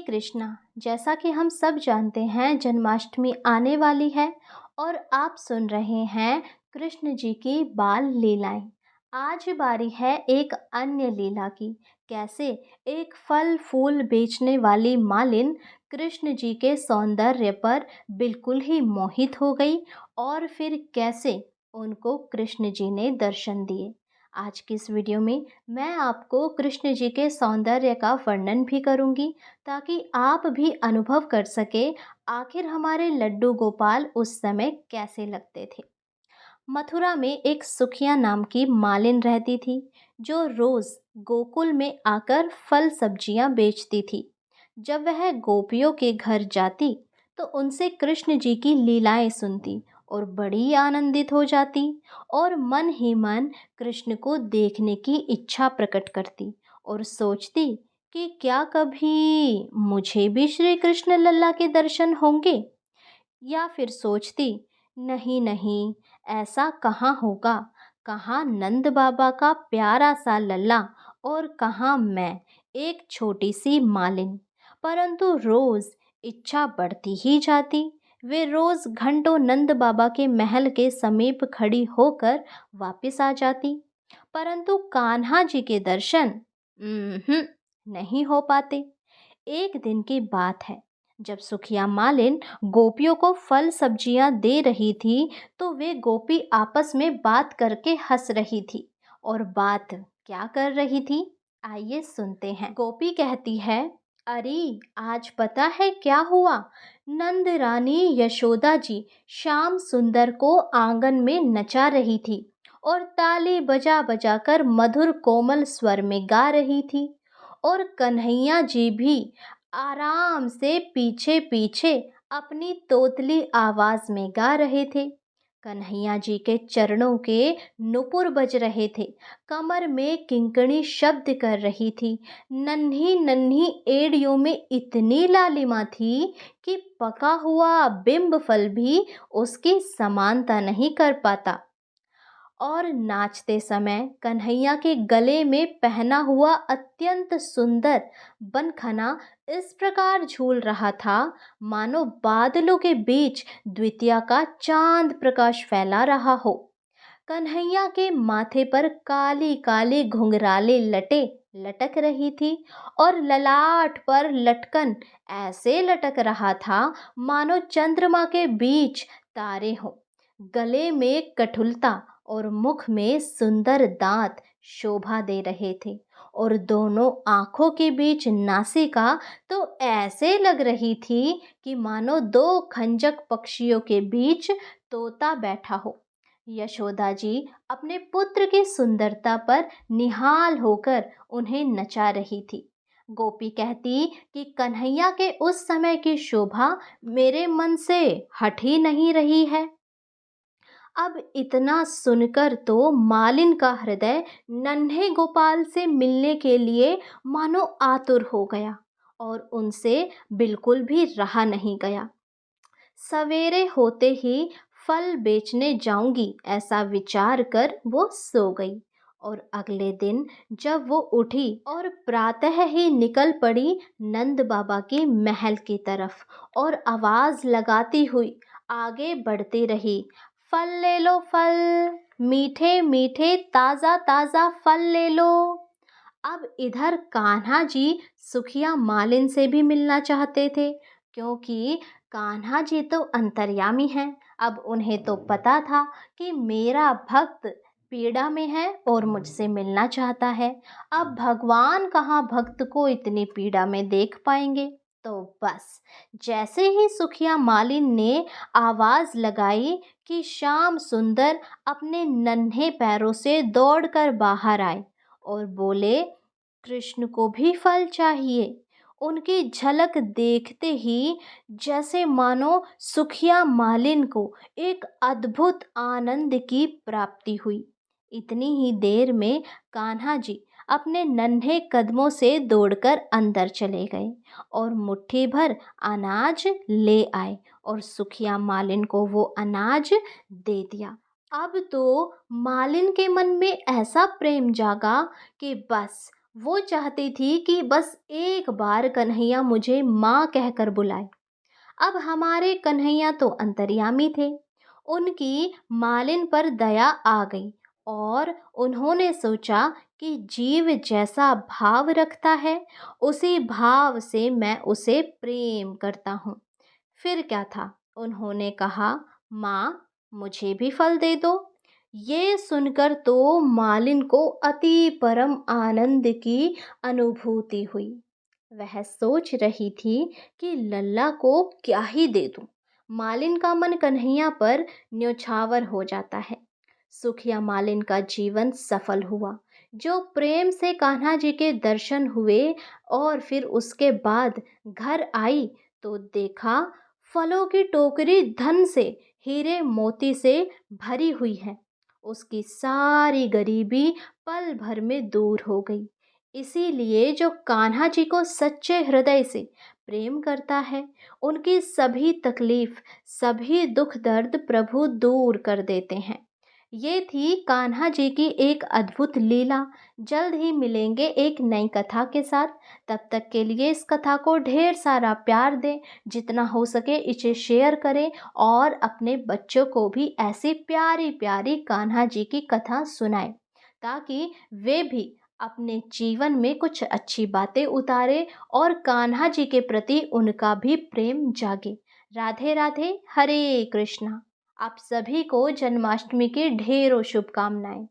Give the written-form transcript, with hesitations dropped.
कृष्णा। जैसा कि हम सब जानते हैं जन्माष्टमी आने वाली है और आप सुन रहे हैं कृष्ण जी की बाल लीलाएं। आज बारी है एक अन्य लीला की। कैसे एक फल फूल बेचने वाली मालिन कृष्ण जी के सौंदर्य पर बिल्कुल ही मोहित हो गई और फिर कैसे उनको कृष्ण जी ने दर्शन दिए। आज की इस वीडियो में मैं आपको कृष्ण जी के सौंदर्य का वर्णन भी करूंगी ताकि आप भी अनुभव कर सके आखिर हमारे लड्डू गोपाल उस समय कैसे लगते थे। मथुरा में एक सुखिया नाम की मालिन रहती थी जो रोज गोकुल में आकर फल सब्जियां बेचती थी। जब वह गोपियों के घर जाती तो उनसे कृष्ण जी की लीलाएं सुनती और बड़ी आनंदित हो जाती और मन ही मन कृष्ण को देखने की इच्छा प्रकट करती और सोचती कि क्या कभी मुझे भी श्री कृष्ण लल्ला के दर्शन होंगे। या फिर सोचती, नहीं नहीं, ऐसा कहाँ होगा, कहाँ नंद बाबा का प्यारा सा लल्ला और कहाँ मैं, एक छोटी सी मालिन। परंतु रोज इच्छा बढ़ती ही जाती। वे रोज घंटों नंद बाबा के महल के समीप खड़ी होकर वापस आ जाती, परंतु कान्हा जी के दर्शन नहीं हो पाते। एक दिन की बात है, जब सुखिया मालिन गोपियों को फल सब्जियां दे रही थी तो वे गोपी आपस में बात करके हंस रही थी। और बात क्या कर रही थी, आइए सुनते हैं। गोपी कहती है, अरे आज पता है क्या हुआ, नंद रानी यशोदा जी श्याम सुंदर को आंगन में नचा रही थी और ताली बजा बजा कर मधुर कोमल स्वर में गा रही थी और कन्हैया जी भी आराम से पीछे पीछे अपनी तोतली आवाज में गा रहे थे। कन्हैया जी के चरणों के नुपुर बज रहे थे, कमर में किंकणी शब्द कर रही थी, नन्ही नन्ही एड़ियों में इतनी लालिमा थी कि पका हुआ बिंब फल भी उसकी समानता नहीं कर पाता। और नाचते समय कन्हैया के गले में पहना हुआ अत्यंत सुंदर बनखना इस प्रकार झूल रहा था मानो बादलों के बीच द्वितीया का चांद प्रकाश फैला रहा हो। कन्हैया के माथे पर काली काली घुंघराले लटे लटक रही थी और ललाट पर लटकन ऐसे लटक रहा था मानो चंद्रमा के बीच तारे हों। गले में कठुलता और मुख में सुंदर दांत शोभा दे रहे थे और दोनों आंखों के बीच नासिका तो ऐसे लग रही थी कि मानो दो खंजक पक्षियों के बीच तोता बैठा हो। यशोदा जी अपने पुत्र की सुंदरता पर निहाल होकर उन्हें नचा रही थी। गोपी कहती कि कन्हैया के उस समय की शोभा मेरे मन से हट ही नहीं रही है। अब इतना सुनकर तो मालिन का हृदय नन्हे गोपाल से मिलने के लिए मानो आतुर हो गया और उनसे बिल्कुल भी रहा नहीं गया। सवेरे होते ही फल बेचने जाऊंगी ऐसा विचार कर वो सो गई और अगले दिन जब वो उठी और प्रातः ही निकल पड़ी नंद बाबा के महल की तरफ और आवाज लगाती हुई आगे बढ़ती रही, फल ले लो फल, मीठे मीठे ताजा ताजा फल ले लो। अब इधर कान्हा जी सुखिया मालिन से भी मिलना चाहते थे क्योंकि कान्हा जी तो अंतर्यामी हैं। अब उन्हें तो पता था कि मेरा भक्त पीड़ा में है और मुझसे मिलना चाहता है। अब भगवान कहाँ भक्त को इतनी पीड़ा में देख पाएंगे। तो बस जैसे ही सुखिया मालिन ने आवाज लगाई कि श्याम सुंदर अपने नन्हे पैरों से दौड़कर बाहर आए और बोले, कृष्ण को भी फल चाहिए। उनकी झलक देखते ही जैसे मानो सुखिया मालिन को एक अद्भुत आनंद की प्राप्ति हुई। इतनी ही देर में कान्हा जी अपने नन्हे कदमों से दौड़कर अंदर चले गए और मुट्ठी भर अनाज ले आए और सुखिया मालिन को वो अनाज दे दिया। अब तो मालिन के मन में ऐसा प्रेम जागा कि बस वो चाहती थी कि बस एक बार कन्हैया मुझे माँ कहकर बुलाए। अब हमारे कन्हैया तो अंतर्यामी थे। उनकी मालिन पर दया आ गई और उन्होंने सोचा कि जीव जैसा भाव रखता है, उसी भाव से मैं उसे प्रेम करता हूँ। फिर क्या था, उन्होंने कहा, माँ मुझे भी फल दे दो। ये सुनकर तो मालिन को अति परम आनंद की अनुभूति हुई। वह सोच रही थी कि लल्ला को क्या ही दे दूं। मालिन का मन कन्हैया पर न्योछावर हो जाता है। सुखिया मालिन का जीवन सफल हुआ। जो प्रेम से कान्हा जी के दर्शन हुए और फिर उसके बाद घर आई तो देखा फलों की टोकरी धन से, हीरे मोती से भरी हुई है। उसकी सारी गरीबी पल भर में दूर हो गई। इसीलिए जो कान्हा जी को सच्चे हृदय से प्रेम करता है, उनकी सभी तकलीफ, सभी दुख दर्द प्रभु दूर कर देते हैं। ये थी कान्हा जी की एक अद्भुत लीला। जल्द ही मिलेंगे एक नई कथा के साथ। तब तक के लिए इस कथा को ढेर सारा प्यार दें, जितना हो सके इसे शेयर करें और अपने बच्चों को भी ऐसी प्यारी प्यारी कान्हा जी की कथा सुनाएं, ताकि वे भी अपने जीवन में कुछ अच्छी बातें उतारे और कान्हा जी के प्रति उनका भी प्रेम जागे। राधे राधे, हरे कृष्णा। आप सभी को जन्माष्टमी की ढेरों शुभकामनाएं।